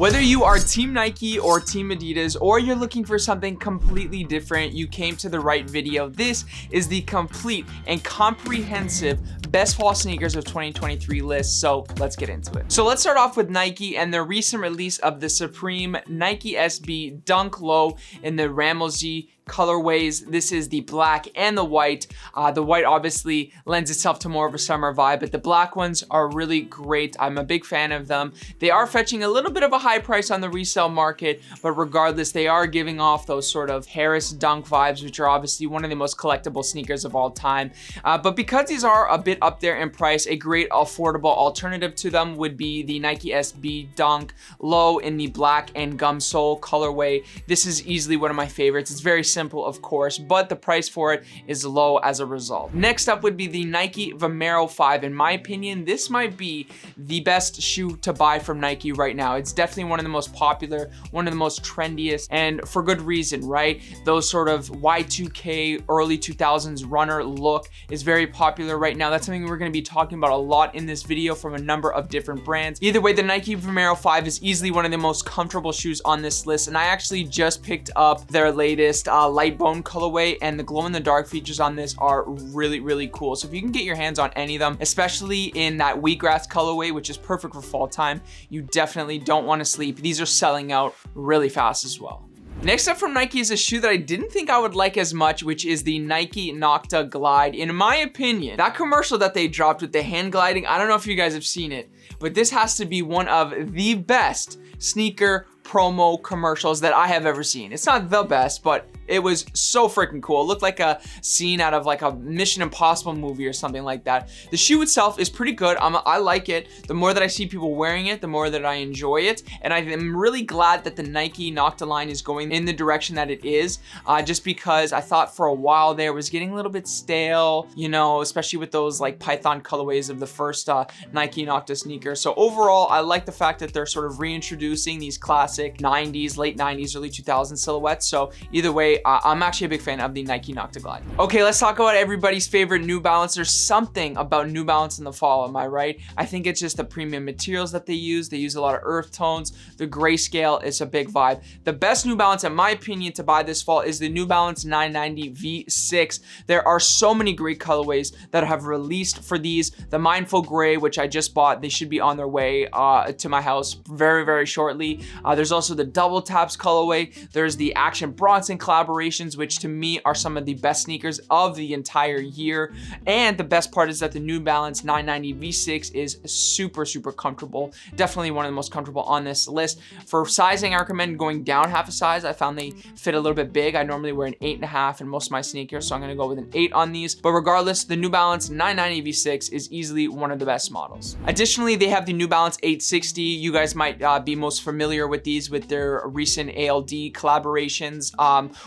Whether you are Team Nike or Team Adidas, or you're looking for something completely different, you came to the right video. This is the complete and comprehensive best fall sneakers of 2023 list, so let's get into it. So let's start off with Nike and their recent release of the Supreme Nike SB Dunk Low in the Ramosi colorways. This is the black and the white. The white obviously lends itself to more of a summer vibe, but the black ones are really great. I'm a big fan of them. They are fetching a little bit of a high price on the resale market, but regardless, they are giving off those sort of Harris Dunk vibes, which are obviously one of the most collectible sneakers of all time. But because these are a bit up there in price, a great affordable alternative to them would be the Nike SB Dunk Low in the black and gum sole colorway. This is easily one of my favorites. It's very simple, of course, but the price for it is low as a result. Next up would be the Nike Vomero 5. In my opinion, this might be the best shoe to buy from Nike right now. It's definitely one of the most popular, one of the most trendiest, and for good reason, right? Those sort of Y2K, early 2000s runner look is very popular right now. That's something we're going to be talking about a lot in this video from a number of different brands. Either way, the Nike Vomero 5 is easily one of the most comfortable shoes on this list, and I actually just picked up their latest light bone colorway, and the glow in the dark features on this are really cool. So if you can get your hands on any of them, especially in that wheatgrass colorway, which is perfect for fall time, you definitely don't want to sleep. These are selling out really fast as well. Next up from Nike is a shoe that I didn't think I would like as much, which is the Nike Nocta Glide. In my opinion, that commercial that they dropped with the hand gliding, I don't know if you guys have seen it, but this has to be one of the best sneaker promo commercials that I have ever seen. It's not the best, but it was so freaking cool. It looked like a scene out of like a Mission Impossible movie or something like that. The shoe itself is pretty good. I like it. The more that I see people wearing it, the more that I enjoy it. And I am really glad that the Nike Nocta line is going in the direction that it is, just because I thought for a while there was getting a little bit stale, you know, especially with those like Python colorways of the first Nike Nocta sneaker. So overall, I like the fact that they're sort of reintroducing these classic 90s, late 90s, early 2000s silhouettes. So either way, I'm actually a big fan of the Nike Nocta Glide. Okay, let's talk about everybody's favorite New Balance. There's something about New Balance in the fall, am I right? I think it's just the premium materials that they use. They use a lot of earth tones. The grayscale is a big vibe. The best New Balance, in my opinion, to buy this fall is the New Balance 990 V6. There are so many great colorways that have released for these. The Mindful Gray, which I just bought, they should be on their way to my house very shortly. There's also the Double Taps colorway. There's the Action Bronson collaborations, which to me are some of the best sneakers of the entire year. And the best part is that the New Balance 990 V6 is super comfortable. Definitely one of the most comfortable on this list. For sizing, I recommend going down half a size. I found they fit a little bit big. I normally wear an 8.5 in most of my sneakers, so I'm gonna go with an 8 on these. But regardless, the New Balance 990 V6 is easily one of the best models. Additionally, they have the New Balance 860. You guys might be most familiar with these with their recent ALD collaborations,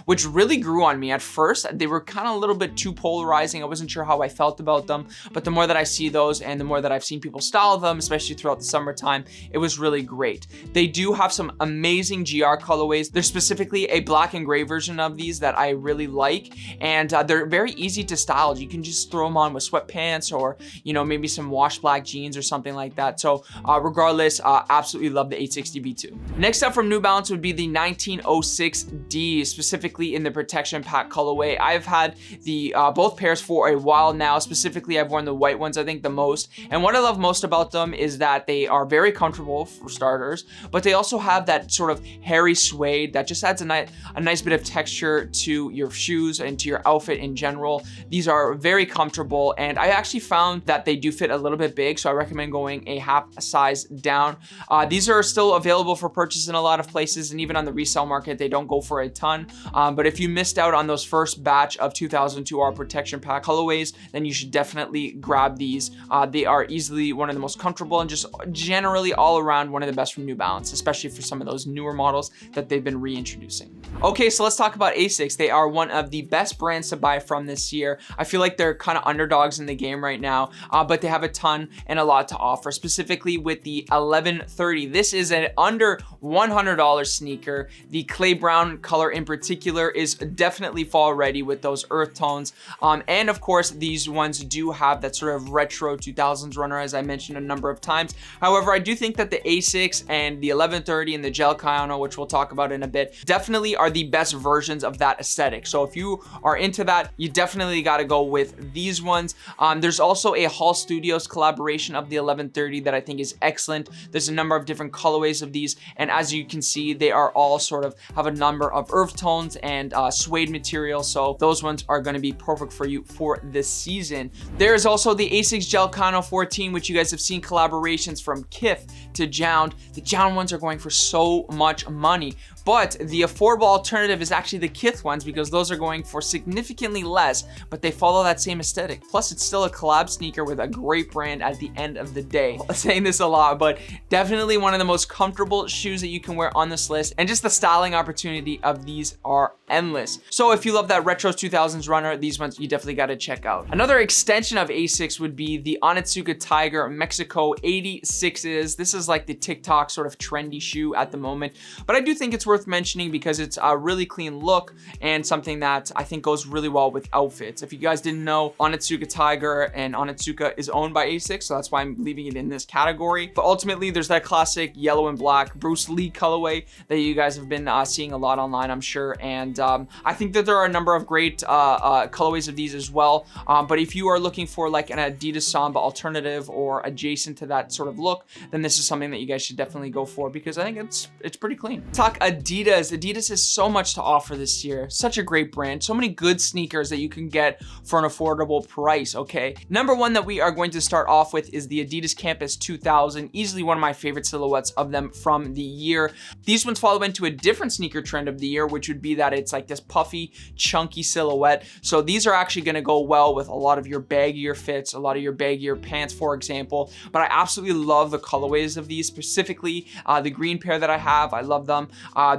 which really grew on me. At first, they were kind of a little bit too polarizing. I wasn't sure how I felt about them, but the more that I see those and the more that I've seen people style them, especially throughout the summertime, it was really great. They do have some amazing GR colorways. There's specifically a black and gray version of these that I really like, and they're very easy to style. You can just throw them on with sweatpants or, you know, maybe some wash black jeans or something like that. So regardless, absolutely love the 860 V2. Next up from New Balance would be the 1906D, specifically in the protection pack colorway. I've had the both pairs for a while now. Specifically, I've worn the white ones, I think, the most. And what I love most about them is that they are very comfortable for starters, but they also have that sort of hairy suede that just adds a nice bit of texture to your shoes and to your outfit in general. These are very comfortable, and I actually found that they do fit a little bit big, so I recommend going a half size down. These are still available for purchase in a lot of places, and even on the resale market, they don't go for a ton. But if you missed out on those first batch of 2002R protection pack colorways, then you should definitely grab these. They are easily one of the most comfortable and just generally all around one of the best from New Balance, especially for some of those newer models that they've been reintroducing. Okay, so let's talk about Asics. They are one of the best brands to buy from this year. I feel like they're kind of underdogs in the game right now, but they have a ton and a lot to offer, specifically with the 1130. This is an under $100 sneaker. The clay brown color in particular is definitely fall ready with those earth tones. And of course, these ones do have that sort of retro 2000s runner, as I mentioned a number of times. However, I do think that the Asics and the 1130 and the gel Kayano, which we'll talk about in a bit, definitely are the best versions of that aesthetic. So if you are into that, you definitely got to go with these ones. There's also a Hall Studios collaboration of the 1130 that I think is excellent. There's a number of different colorways of these, and as you can see, they are all sort of have a number of earth tones and suede material, so those ones are going to be perfect for you for this season. There's also the Asics Gel Kayano 14, which you guys have seen collaborations from Kith to Jound. The Jound ones are going for so much money, but the affordable alternative is actually the Kith ones, because those are going for significantly less, but they follow that same aesthetic. Plus, it's still a collab sneaker with a great brand at the end of the day. I'm saying this a lot, but definitely one of the most comfortable shoes that you can wear on this list, and just the styling opportunity of these are endless. So if you love that retro 2000s runner, these ones you definitely got to check out. Another extension of Asics would be the Onitsuka Tiger Mexico 86s. This is like the TikTok sort of trendy shoe at the moment, but I do think it's worth mentioning because it's a really clean look and something that I think goes really well with outfits. If you guys didn't know, Onitsuka Tiger and Onitsuka is owned by Asics, so that's why I'm leaving it in this category. But ultimately, there's that classic yellow and black Bruce Lee colorway that you guys have been seeing a lot online, I'm sure. And I think that there are a number of great colorways of these as well. But if you are looking for like an Adidas Samba alternative or adjacent to that sort of look, then this is something that you guys should definitely go for, because I think it's pretty clean. Talk Adidas. Adidas has so much to offer this year. Such a great brand. So many good sneakers that you can get for an affordable price, okay? Number one that we are going to start off with is the Adidas Campus 2000. Easily one of my favorite silhouettes of them from the year. These ones follow into a different sneaker trend of the year, which would be that it's like this puffy, chunky silhouette. So these are actually going to go well with a lot of your baggier fits, a lot of your baggier pants, for example. But I absolutely love the colorways of these, specifically the green pair that I have. I love them.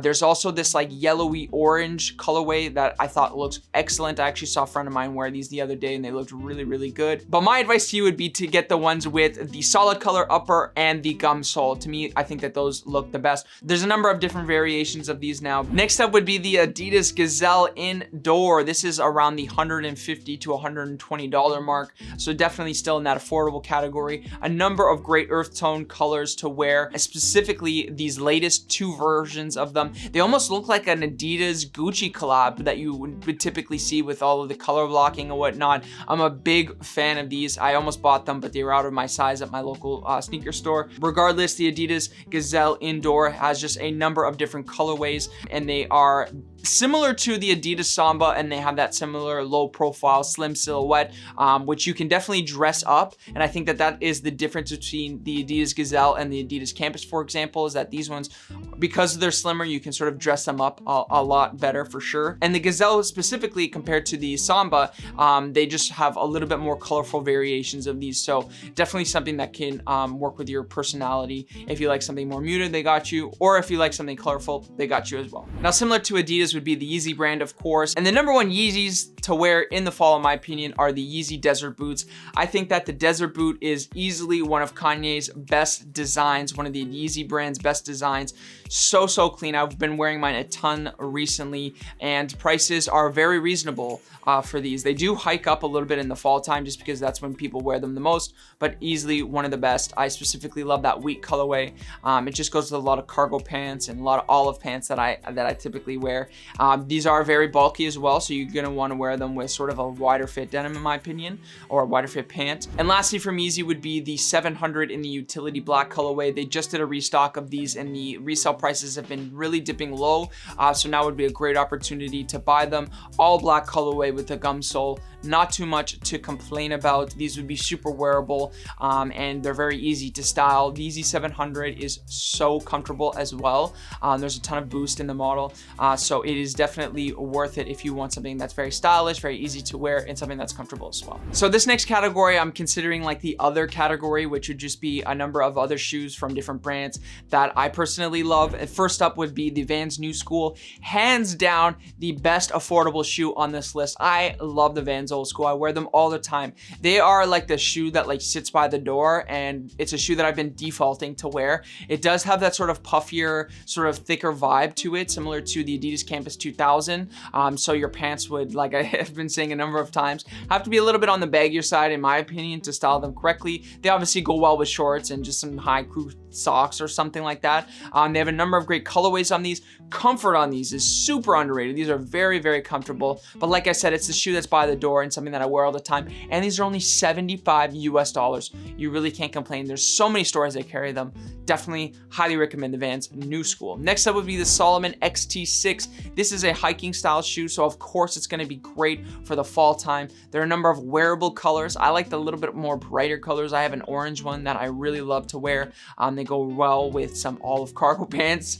There's also this like yellowy orange colorway that I thought looks excellent. I actually saw a friend of mine wear these the other day and they looked really, really good. But my advice to you would be to get the ones with the solid color upper and the gum sole. To me, I think that those look the best. There's a number of different variations of these now. Next up would be the Adidas Gazelle Indoor. This is around the $150 to $120 mark. So definitely still in that affordable category. A number of great earth tone colors to wear, specifically these latest two versions of them. They almost look like an Adidas Gucci collab that you would typically see with all of the color blocking and whatnot. I'm a big fan of these. I almost bought them, but they were out of my size at my local sneaker store. Regardless, the Adidas Gazelle Indoor has just a number of different colorways, and they are similar to the Adidas Samba, and they have that similar low profile slim silhouette, which you can definitely dress up. And I think that that is the difference between the Adidas Gazelle and the Adidas Campus, for example, is that these ones, because they're slimmer, you can sort of dress them up a lot better for sure. And the Gazelle specifically, compared to the Samba, they just have a little bit more colorful variations of these. So definitely something that can work with your personality. If you like something more muted, they got you. Or if you like something colorful, they got you as well. Now, similar to Adidas would be the Yeezy brand, of course. And the number one Yeezys to wear in the fall, in my opinion, are the Yeezy Desert Boots. I think that the Desert Boot is easily one of Kanye's best designs, one of the Yeezy brand's best designs. So clean. I've been wearing mine a ton recently, and prices are very reasonable for these. They do hike up a little bit in the fall time just because that's when people wear them the most, but easily one of the best. I specifically love that wheat colorway. It just goes with a lot of cargo pants and a lot of olive pants that I typically wear. These are very bulky as well, so you're gonna want to wear them with sort of a wider fit denim, in my opinion, or a wider fit pant. And lastly from Yeezy would be the 700 in the utility black colorway. They just did a restock of these, and the resale prices have been really dipping low, so now would be a great opportunity to buy them. All black colorway with the gum sole. Not too much to complain about. These would be super wearable, and they're very easy to style. The Yeezy 700 is so comfortable as well. There's a ton of boost in the model, so it is definitely worth it if you want something that's very stylish, very easy to wear, and something that's comfortable as well. So this next category, I'm considering like the other category, which would just be a number of other shoes from different brands that I personally love. First up would be the Vans New School. Hands down, the best affordable shoe on this list. I love the Vans old school. I wear them all the time. They are like the shoe that like sits by the door, and it's a shoe that I've been defaulting to wear. It does have that sort of puffier, sort of thicker vibe to it, similar to the Adidas Campus 2000. So your pants would, like I have been saying a number of times, have to be a little bit on the baggier side, in my opinion, to style them correctly. They obviously go well with shorts and just some high crew socks or something like that. They have a number of great colorways on these. Comfort on these is super underrated. These are very, very comfortable. But like I said, it's the shoe that's by the door and something that I wear all the time. And these are only $75 US. You really can't complain. There's so many stores that carry them. Definitely highly recommend the Vans New School. Next up would be the Salomon XT6. This is a hiking style shoe, so of course it's going to be great for the fall time. There are a number of wearable colors. I like the little bit more brighter colors. I have an orange one that I really love to wear. They go well with some olive cargo pants,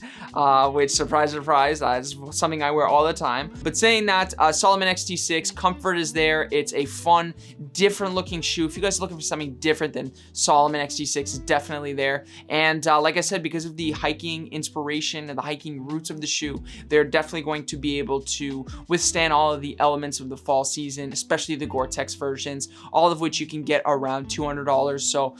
which, surprise, surprise, is something I wear all the time. But saying that, Salomon XT6, comfort is there. It's a fun, different looking shoe. If you guys are looking for something different than Salomon XT6, is definitely there. And like I said, because of the hiking inspiration and the hiking roots of the shoe, they're definitely going to be able to withstand all of the elements of the fall season, especially the Gore-Tex versions, all of which you can get around $200. So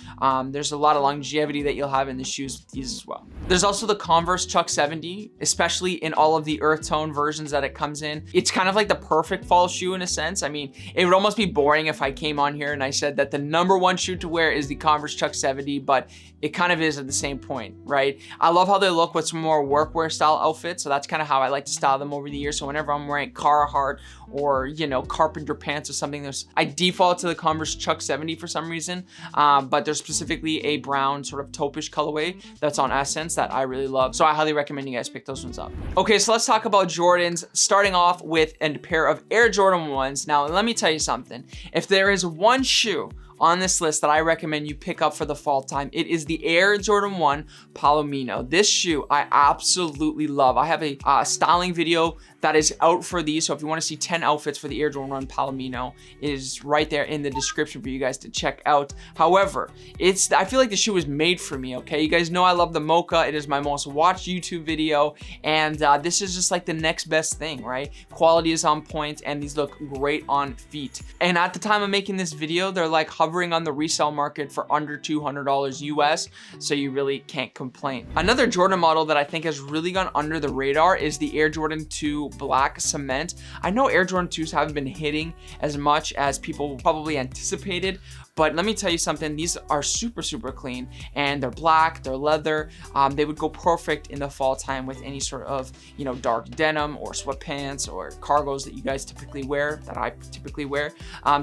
there's a lot of longevity that you'll have in the shoes with these as well. There's also the Converse Chuck 70, especially in all of the earth tone versions that it comes in. It's kind of like the perfect fall shoe in a sense. I mean, it would almost be boring if I came on here and I said that the #1 shoe to wear is the Converse Chuck 70, but it kind of is at the same point, right? I love how they look with some more workwear style outfits, so that's kind of how I like to style them over the years. So whenever I'm wearing Carhartt or, you know, carpenter pants or something, I default to the Converse Chuck 70 for some reason, but there's specifically a brown sort of taupish colorway that's on Essence that I really love, so I highly recommend you guys pick those ones up. Okay, so let's talk about Jordans, starting off with a pair of Air Jordan 1s. Now, let me tell you something. If there is one shoe on this list that I recommend you pick up for the fall time, it is the Air Jordan 1 Palomino. This shoe I absolutely love. I have a styling video that is out for these, so if you want to see 10 outfits for the Air Jordan 1 Palomino, it is right there in the description for you guys to check out. However, I feel like the shoe was made for me, okay? You guys know I love the Mocha. It is my most watched YouTube video, and this is just like the next best thing, right? Quality is on point, and these look great on feet. And at the time of making this video, they're like hovering on the resale market for under $200 US, so you really can't complain. Another Jordan model that I think has really gone under the radar is the Air Jordan 2 Black Cement. I know Air Jordan 2s haven't been hitting as much as people probably anticipated, but let me tell you something, these are super, super clean, and they're black, they're leather. They would go perfect in the fall time with any sort of, you know, dark denim or sweatpants or cargos that you guys typically wear, that I typically wear.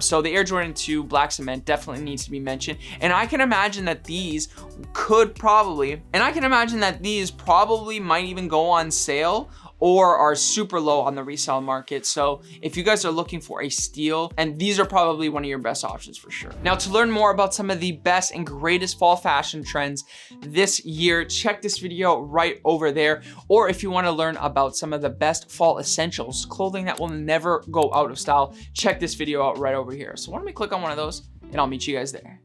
So the Air Jordan 2 Black Cement definitely needs to be mentioned. And I can imagine that these probably might even go on sale or are super low on the resale market. So if you guys are looking for a steal, and these are probably one of your best options for sure. Now, to learn more about some of the best and greatest fall fashion trends this year, check this video right over there. Or if you want to learn about some of the best fall essentials, clothing that will never go out of style, check this video out right over here. So why don't we click on one of those and I'll meet you guys there.